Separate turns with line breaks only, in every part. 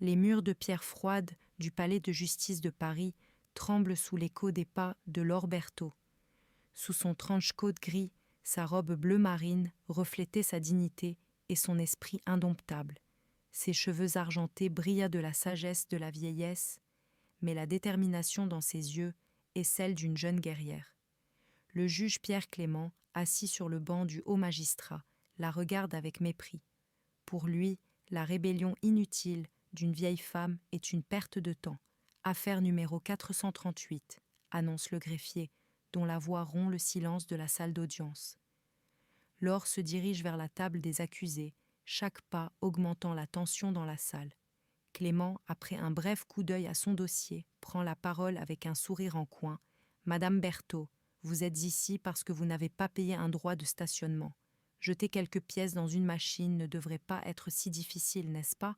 Les murs de pierre froide du palais de justice de Paris tremblent sous l'écho des pas de Laure Berthaud. Sous son trench-coat gris, sa robe bleu marine reflétait sa dignité et son esprit indomptable. Ses cheveux argentés brillaient de la sagesse de la vieillesse, mais la détermination dans ses yeux est celle d'une jeune guerrière. Le juge Pierre Clément, assis sur le banc du haut magistrat, la regarde avec mépris. Pour lui, la rébellion inutile d'une vieille femme est une perte de temps. Affaire numéro 438, annonce le greffier, dont la voix rompt le silence de la salle d'audience. Laure se dirige vers la table des accusés, chaque pas augmentant la tension dans la salle. Clément, après un bref coup d'œil à son dossier, prend la parole avec un sourire en coin. « Madame Berthaud, vous êtes ici parce que vous n'avez pas payé un droit de stationnement. Jeter quelques pièces dans une machine ne devrait pas être si difficile, n'est-ce pas ?»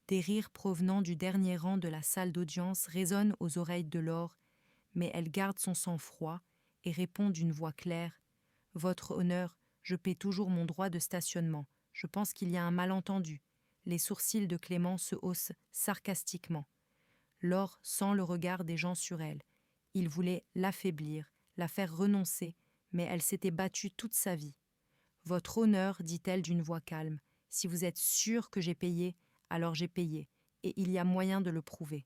Des rires provenant du dernier rang de la salle d'audience résonnent aux oreilles de Laure, mais elle garde son sang-froid et répond d'une voix claire. « Votre honneur, je paie toujours mon droit de stationnement. Je pense qu'il y a un malentendu. » Les sourcils de Clément se haussent sarcastiquement. Laure sent le regard des gens sur elle. Il voulait l'affaiblir, la faire renoncer, mais elle s'était battue toute sa vie. « Votre honneur, dit-elle d'une voix calme, si vous êtes sûr que j'ai payé, alors j'ai payé, et il y a moyen de le prouver. »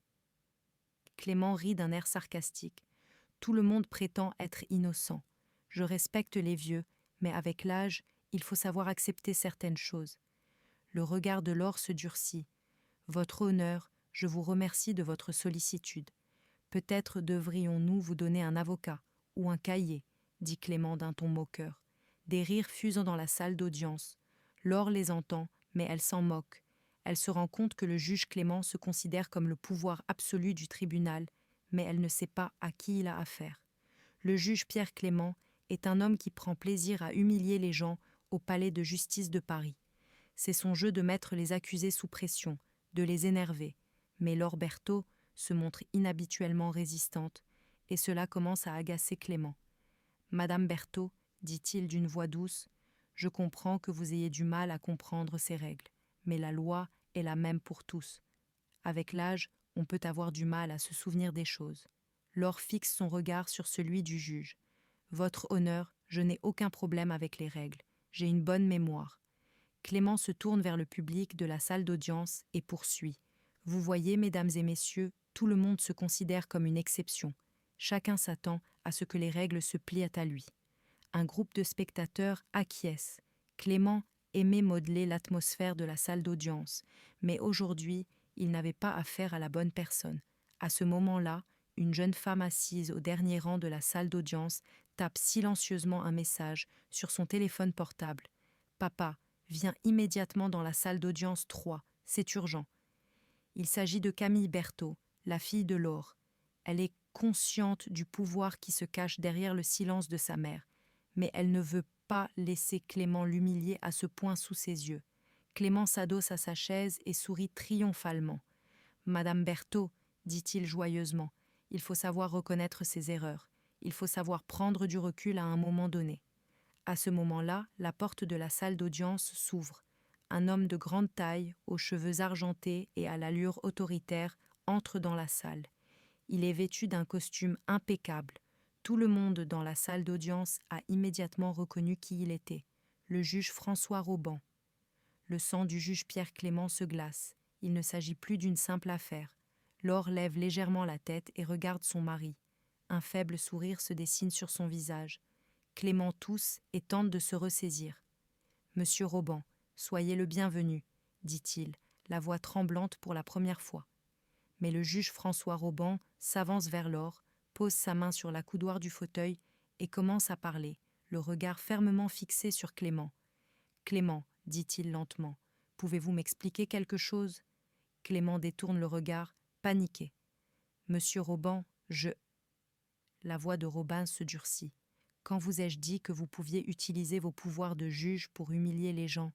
Clément rit d'un air sarcastique. « Tout le monde prétend être innocent. Je respecte les vieux, mais avec l'âge, il faut savoir accepter certaines choses. » Le regard de Laure se durcit. « Votre honneur, je vous remercie de votre sollicitude. Peut-être devrions-nous vous donner un avocat ou un cahier, dit Clément d'un ton moqueur. Des rires fusent dans la salle d'audience. Laure les entend, mais elle s'en moque. Elle se rend compte que le juge Clément se considère comme le pouvoir absolu du tribunal, mais elle ne sait pas à qui il a affaire. Le juge Pierre Clément est un homme qui prend plaisir à humilier les gens au palais de justice de Paris. C'est son jeu de mettre les accusés sous pression, de les énerver. Mais Laure Berthaud se montre inhabituellement résistante, et cela commence à agacer Clément. « Madame Berthaud, dit-il d'une voix douce, je comprends que vous ayez du mal à comprendre ces règles, mais la loi est la même pour tous. Avec l'âge, on peut avoir du mal à se souvenir des choses. » Laure fixe son regard sur celui du juge. « Votre honneur, je n'ai aucun problème avec les règles. J'ai une bonne mémoire. » Clément se tourne vers le public de la salle d'audience et poursuit. « Vous voyez, mesdames et messieurs, tout le monde se considère comme une exception. Chacun s'attend à ce que les règles se plient à lui. » Un groupe de spectateurs acquiesce. Clément aimait modeler l'atmosphère de la salle d'audience, mais aujourd'hui, il n'avait pas affaire à la bonne personne. À ce moment-là, une jeune femme assise au dernier rang de la salle d'audience tape silencieusement un message sur son téléphone portable. « Papa, viens immédiatement dans la salle d'audience 3, c'est urgent. » Il s'agit de Camille Berthaud, la fille de Laure. Elle est consciente du pouvoir qui se cache derrière le silence de sa mère, mais elle ne veut pas laisser Clément l'humilier à ce point sous ses yeux. Clément s'adosse à sa chaise et sourit triomphalement. « Madame Berthaud, dit-il joyeusement, il faut savoir reconnaître ses erreurs. Il faut savoir prendre du recul à un moment donné. » À ce moment-là, la porte de la salle d'audience s'ouvre. Un homme de grande taille, aux cheveux argentés et à l'allure autoritaire, entre dans la salle. Il est vêtu d'un costume impeccable. Tout le monde dans la salle d'audience a immédiatement reconnu qui il était, le juge François Roban. Le sang du juge Pierre Clément se glace. Il ne s'agit plus d'une simple affaire. Laure lève légèrement la tête et regarde son mari. Un faible sourire se dessine sur son visage. Clément tousse et tente de se ressaisir. « Monsieur Roban, soyez le bienvenu, » dit-il, la voix tremblante pour la première fois. Mais le juge François Roban s'avance vers Laure, pose sa main sur la coudoir du fauteuil et commence à parler, le regard fermement fixé sur Clément. « Clément, dit-il lentement, pouvez-vous m'expliquer quelque chose ?» Clément détourne le regard, paniqué. « Monsieur Roban, je... » La voix de Roban se durcit. « Quand vous ai-je dit que vous pouviez utiliser vos pouvoirs de juge pour humilier les gens ?»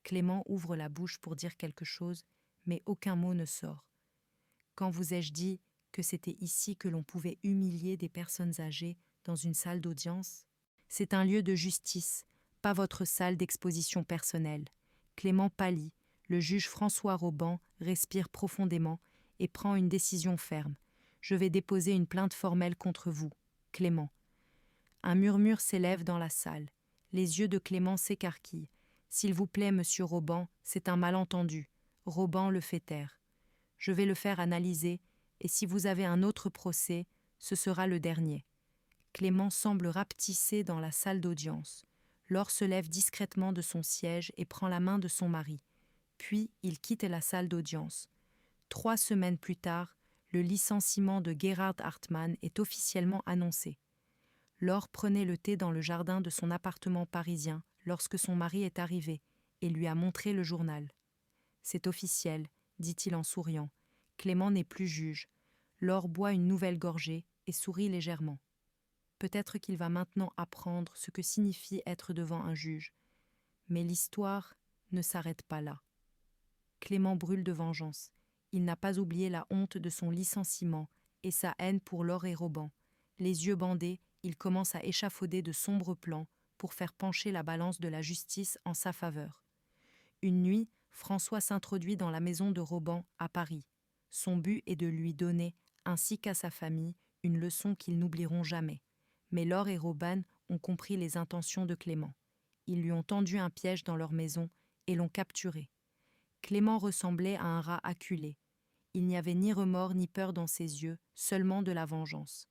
Clément ouvre la bouche pour dire quelque chose, mais aucun mot ne sort. « Quand vous ai-je dit que c'était ici que l'on pouvait humilier des personnes âgées dans une salle d'audience ? C'est un lieu de justice, pas votre salle d'exposition personnelle. » Clément pâlit, Le juge François Roban respire profondément et prend une décision ferme. Je vais déposer une plainte formelle contre vous, Clément. Un murmure s'élève dans la salle. Les yeux de Clément s'écarquillent. S'il vous plaît, monsieur Roban, c'est un malentendu. Roban le fait taire. Je vais le faire analyser, et si vous avez un autre procès, ce sera le dernier. Clément semble rapetissé dans la salle d'audience. Laure se lève discrètement de son siège et prend la main de son mari. Puis il quitte la salle d'audience. 3 semaines plus tard, le licenciement de Gerhard Hartmann est officiellement annoncé. Laure prenait le thé dans le jardin de son appartement parisien lorsque son mari est arrivé et lui a montré le journal. « C'est officiel », dit-il en souriant. Clément n'est plus juge. Laure boit une nouvelle gorgée et sourit légèrement. Peut-être qu'il va maintenant apprendre ce que signifie être devant un juge. Mais l'histoire ne s'arrête pas là. Clément brûle de vengeance. Il n'a pas oublié la honte de son licenciement et sa haine pour Laure et Roban. Les yeux bandés, il commence à échafauder de sombres plans pour faire pencher la balance de la justice en sa faveur. Une nuit, François s'introduit dans la maison de Roban à Paris. Son but est de lui donner, ainsi qu'à sa famille, une leçon qu'ils n'oublieront jamais. Mais Laure et Roban ont compris les intentions de Clément. Ils lui ont tendu un piège dans leur maison et l'ont capturé. Clément ressemblait à un rat acculé. Il n'y avait ni remords ni peur dans ses yeux, seulement de la vengeance.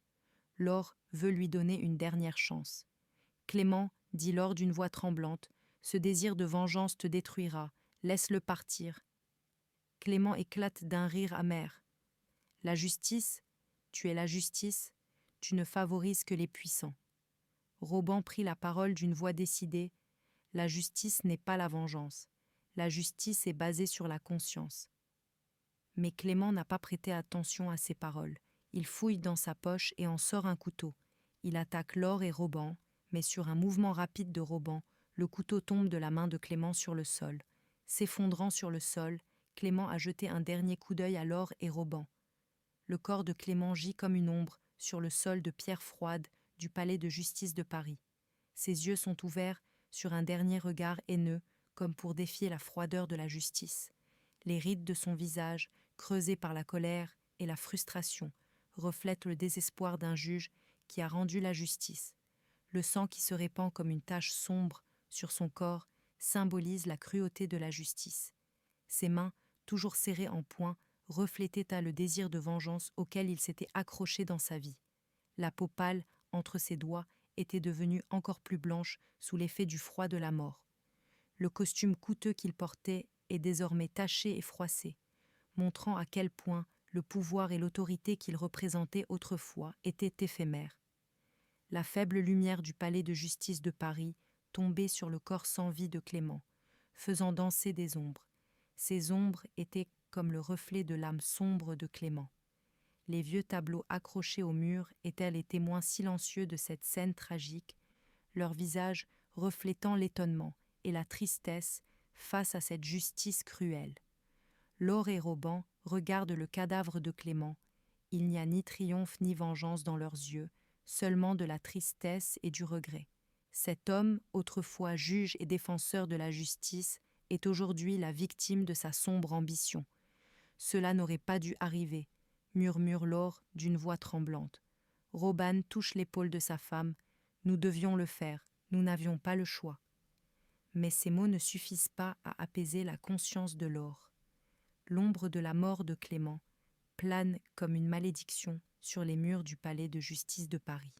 Laure veut lui donner une dernière chance. « Clément, dit Laure d'une voix tremblante, ce désir de vengeance te détruira, laisse-le partir. » Clément éclate d'un rire amer. « La justice, tu es la justice, tu ne favorises que les puissants. » Roban prit la parole d'une voix décidée. « La justice n'est pas la vengeance. La justice est basée sur la conscience. » Mais Clément n'a pas prêté attention à ces paroles. Il fouille dans sa poche et en sort un couteau. Il attaque Laure et Roban, mais sur un mouvement rapide de Roban, le couteau tombe de la main de Clément sur le sol. S'effondrant sur le sol, Clément a jeté un dernier coup d'œil à Laure et Roban. Le corps de Clément gît comme une ombre sur le sol de pierre froide du palais de justice de Paris. Ses yeux sont ouverts sur un dernier regard haineux, comme pour défier la froideur de la justice. Les rides de son visage, creusées par la colère et la frustration, reflètent le désespoir d'un juge qui a rendu la justice. Le sang qui se répand comme une tache sombre sur son corps symbolise la cruauté de la justice. Ses mains, toujours serrées en poing, reflétaient le désir de vengeance auquel il s'était accroché dans sa vie. La peau pâle, entre ses doigts, était devenue encore plus blanche sous l'effet du froid de la mort. Le costume coûteux qu'il portait est désormais taché et froissé, montrant à quel point le pouvoir et l'autorité qu'il représentait autrefois étaient éphémères. La faible lumière du palais de justice de Paris tombait sur le corps sans vie de Clément, faisant danser des ombres. Ces ombres étaient comme le reflet de l'âme sombre de Clément. Les vieux tableaux accrochés au mur étaient les témoins silencieux de cette scène tragique, leurs visages reflétant l'étonnement et la tristesse face à cette justice cruelle. Laure et Roban regardent le cadavre de Clément. Il n'y a ni triomphe ni vengeance dans leurs yeux, seulement de la tristesse et du regret. Cet homme, autrefois juge et défenseur de la justice, est aujourd'hui la victime de sa sombre ambition. Cela n'aurait pas dû arriver, murmure Laure d'une voix tremblante. Roban touche l'épaule de sa femme. Nous devions le faire, nous n'avions pas le choix. Mais ces mots ne suffisent pas à apaiser la conscience de Laure. L'ombre de la mort de Clément plane comme une malédiction sur les murs du palais de justice de Paris.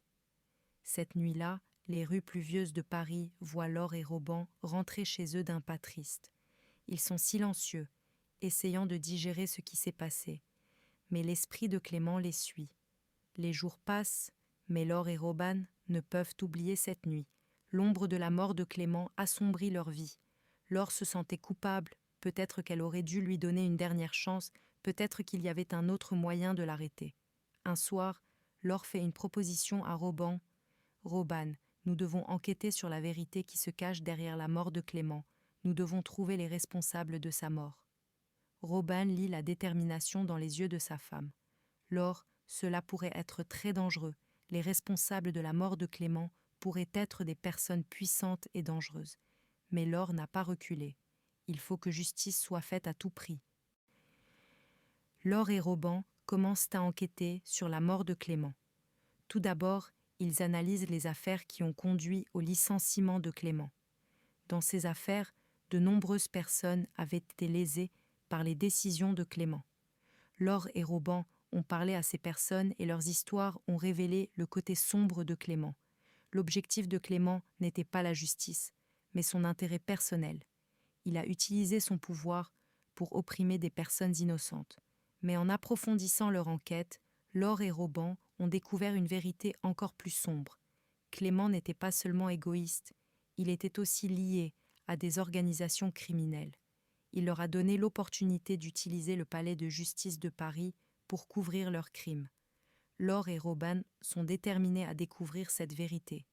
Cette nuit-là, les rues pluvieuses de Paris voient Laure et Roban rentrer chez eux d'un pas triste. Ils sont silencieux, essayant de digérer ce qui s'est passé. Mais l'esprit de Clément les suit. Les jours passent, mais Laure et Roban ne peuvent oublier cette nuit. L'ombre de la mort de Clément assombrit leur vie. Laure se sentait coupable, peut-être qu'elle aurait dû lui donner une dernière chance, peut-être qu'il y avait un autre moyen de l'arrêter. Un soir, Laure fait une proposition à Roban. « Roban, nous devons enquêter sur la vérité qui se cache derrière la mort de Clément. Nous devons trouver les responsables de sa mort. » Roban lit la détermination dans les yeux de sa femme. « Laure, cela pourrait être très dangereux. Les responsables de la mort de Clément pourraient être des personnes puissantes et dangereuses. » Mais Laure n'a pas reculé. Il faut que justice soit faite à tout prix. Laure et Robin commencent à enquêter sur la mort de Clément. Tout d'abord, ils analysent les affaires qui ont conduit au licenciement de Clément. Dans ces affaires, de nombreuses personnes avaient été lésées par les décisions de Clément. Laure et Robin ont parlé à ces personnes et leurs histoires ont révélé le côté sombre de Clément. L'objectif de Clément n'était pas la justice, mais son intérêt personnel. Il a utilisé son pouvoir pour opprimer des personnes innocentes. Mais en approfondissant leur enquête, Laure et Robin ont découvert une vérité encore plus sombre. Clément n'était pas seulement égoïste, il était aussi lié à des organisations criminelles. Il leur a donné l'opportunité d'utiliser le palais de justice de Paris pour couvrir leurs crimes. Laure et Robin sont déterminés à découvrir cette vérité.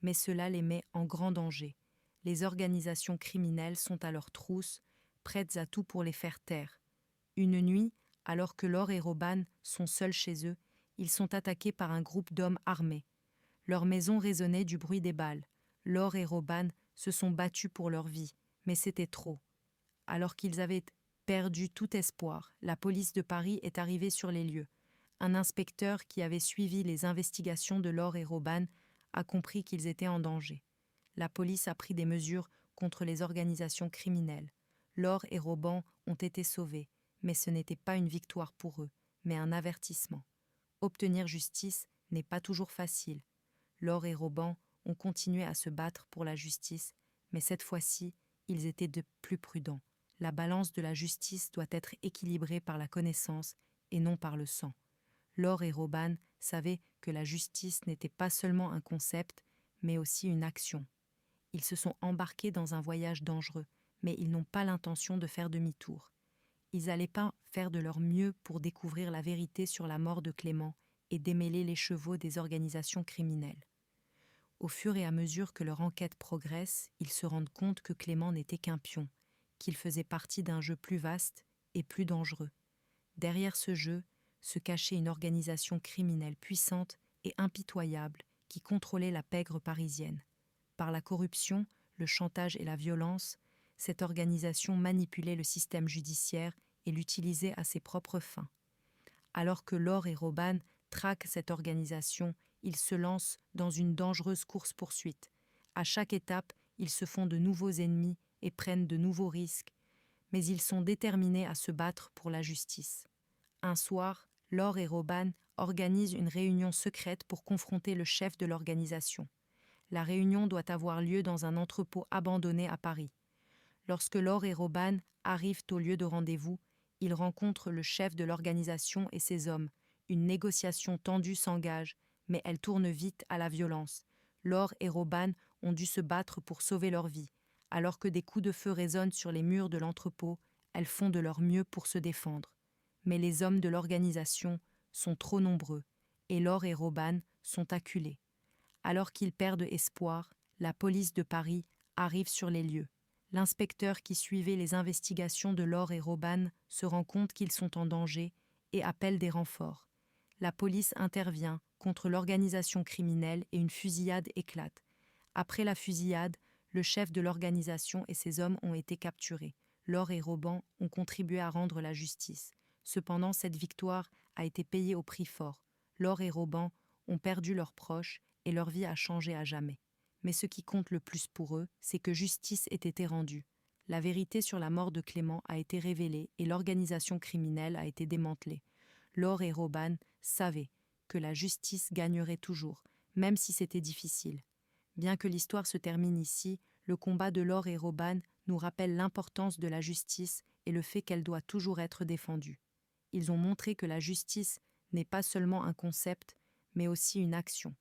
Mais cela les met en grand danger. Les organisations criminelles sont à leur trousse, prêtes à tout pour les faire taire. Une nuit, alors que Laure et Robin sont seuls chez eux, ils sont attaqués par un groupe d'hommes armés. Leur maison résonnait du bruit des balles. Laure et Robin se sont battus pour leur vie, mais c'était trop. Alors qu'ils avaient perdu tout espoir, la police de Paris est arrivée sur les lieux. Un inspecteur qui avait suivi les investigations de Laure et Robin a compris qu'ils étaient en danger. La police a pris des mesures contre les organisations criminelles. Laure et Robin ont été sauvés, mais ce n'était pas une victoire pour eux, mais un avertissement. Obtenir justice n'est pas toujours facile. Laure et Robin ont continué à se battre pour la justice, mais cette fois-ci, ils étaient de plus prudents. La balance de la justice doit être équilibrée par la connaissance et non par le sang. Laure et Robin savaient que la justice n'était pas seulement un concept, mais aussi une action. Ils se sont embarqués dans un voyage dangereux, mais ils n'ont pas l'intention de faire demi-tour. Ils n'allaient pas faire de leur mieux pour découvrir la vérité sur la mort de Clément et démêler les chevaux des organisations criminelles. Au fur et à mesure que leur enquête progresse, ils se rendent compte que Clément n'était qu'un pion, qu'il faisait partie d'un jeu plus vaste et plus dangereux. Derrière ce jeu se cachait une organisation criminelle puissante et impitoyable qui contrôlait la pègre parisienne. Par la corruption, le chantage et la violence, cette organisation manipulait le système judiciaire et l'utilisait à ses propres fins. Alors que Laure et Robin traquent cette organisation, ils se lancent dans une dangereuse course-poursuite. À chaque étape, ils se font de nouveaux ennemis et prennent de nouveaux risques, mais ils sont déterminés à se battre pour la justice. Un soir, Laure et Robin organisent une réunion secrète pour confronter le chef de l'organisation. La réunion doit avoir lieu dans un entrepôt abandonné à Paris. Lorsque Laure et Robin arrivent au lieu de rendez-vous, ils rencontrent le chef de l'organisation et ses hommes. Une négociation tendue s'engage, mais elle tourne vite à la violence. Laure et Robin ont dû se battre pour sauver leur vie. Alors que des coups de feu résonnent sur les murs de l'entrepôt, elles font de leur mieux pour se défendre. Mais les hommes de l'organisation sont trop nombreux, et Laure et Robin sont acculés. Alors qu'ils perdent espoir, la police de Paris arrive sur les lieux. L'inspecteur qui suivait les investigations de Laure et Robin se rend compte qu'ils sont en danger et appelle des renforts. La police intervient contre l'organisation criminelle et une fusillade éclate. Après la fusillade, le chef de l'organisation et ses hommes ont été capturés. Laure et Robin ont contribué à rendre la justice. Cependant, cette victoire a été payée au prix fort. Laure et Robin ont perdu leurs proches et leur vie a changé à jamais. Mais ce qui compte le plus pour eux, c'est que justice ait été rendue. La vérité sur la mort de Clément a été révélée et l'organisation criminelle a été démantelée. Laure et Robin savaient que la justice gagnerait toujours, même si c'était difficile. Bien que l'histoire se termine ici, le combat de Laure et Robin nous rappelle l'importance de la justice et le fait qu'elle doit toujours être défendue. Ils ont montré que la justice n'est pas seulement un concept, mais aussi une action.